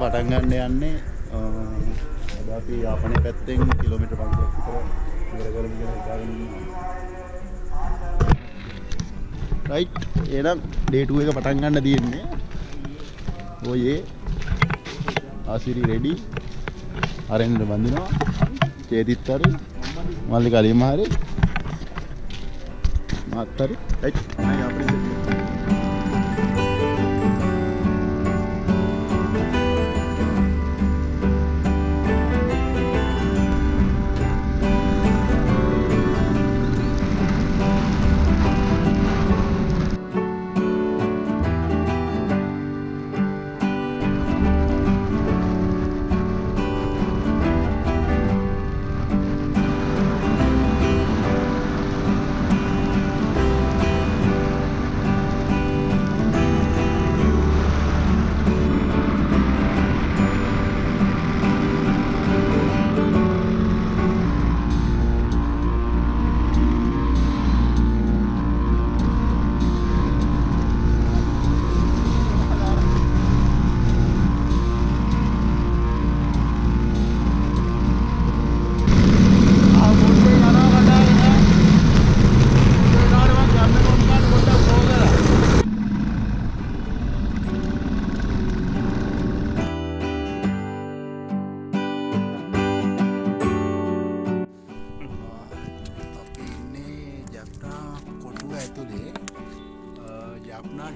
පටන් ගන්න යන්නේ අද අපි යාපනයේ පැත්තෙන් කිලෝමීටර් 500ක් විතර ඉවර කරමු කියලා හිතාගෙන ඉන්නවා. රයිට් එහෙනම් day 2 එක පටන් ගන්න තියෙන්නේ. ඔයේ ආසිරි රෙඩි. අරෙන්ද බඳිනවා. චේතිත් හරි. මල්ලි කලියම හරි. මාත් හරි. රයිට්. නයි අපිට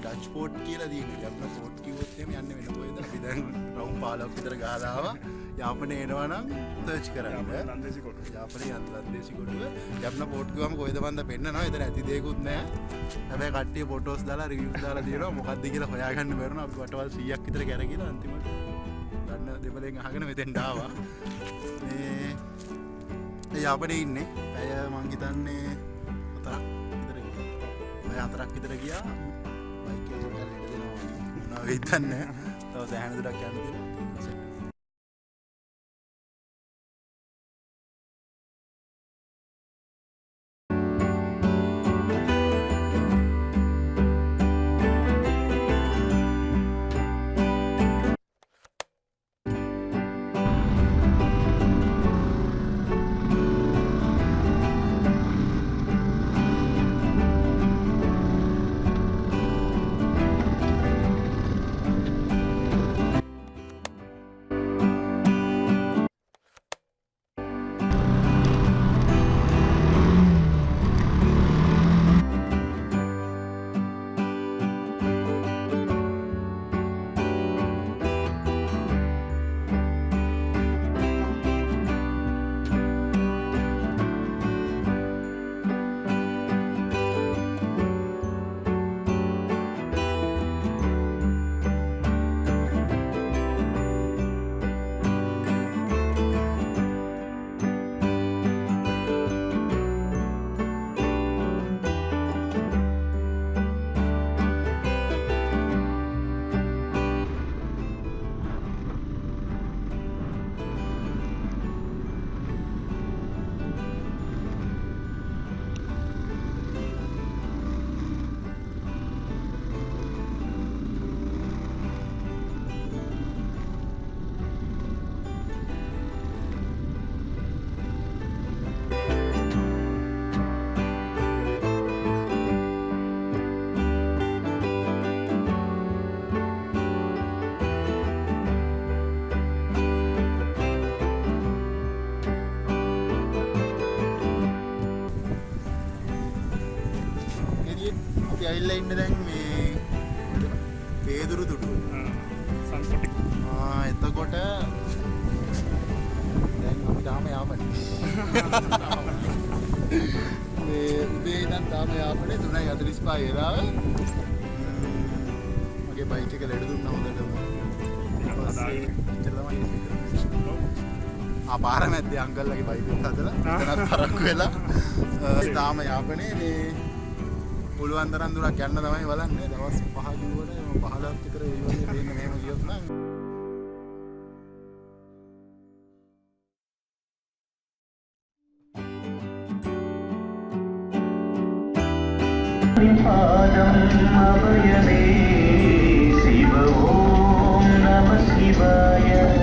ඩච් පෝට් කියලා තියෙනවා. ජප්නා පෝට් කිව්වොත් එහෙම යන්නේ වෙන කොහෙද? අපි දැන් රවුම් 15ක් විතර ගහලා ආවා. යාපනයේ එනවා නම් සර්ච් කරන්න. ලන්දේසි කොටුව. යාපනයේ ලන්දේසි කොටුව. ජප්නා පෝට් කිව්වම කොහෙද මන්ද පෙන්නනවා. එතන ඇති දෙයක්වත් නැහැ. හැබැයි කට්ටිය ෆොටෝස් දාලා රිවිව්ස් දාලා තියෙනවා. මොකක්ද කියලා හොයාගන්න බැරුණා. අපි වටවල් 100ක් විතර කැරකිලා අන්තිමට ගන්න දෙමලෙන් අහගෙන මෙතෙන්ට ආවා. මේ යාපනයේ ඉන්නේ. අය මං හිතන්නේ 4ක් විතර ගියා. හිතන්නේ තව සෑහෙන දුරක් යන්න තියෙනවා. ඇවිල්ලා ඉන්න දැන් මේ පේදුරු තුඩු සන්සොටි එතකොට දැන් අපි තාම යාපනේ මේ උදේ ඉඳන් තාම යාපනේ 3:45 වෙලාව මගේ බයික් එක ලෙඩ දුන්නා හොඳටම පාර මැද්දේ අංකල්ලාගේ බයික් එක හදලා එතනත් පරක්කු වෙලා තාම යාපනේ මේ පුළුවන් තරම් දුරක් යන්න තමයි බලන්නේ. දවස් 5 කිව්වනේ 15ක් විතර ඒ වගේ දෙන්න මෙහෙම ගියොත් නම් पादम अवयमे शिव ओम नमः शिवाय शिवाय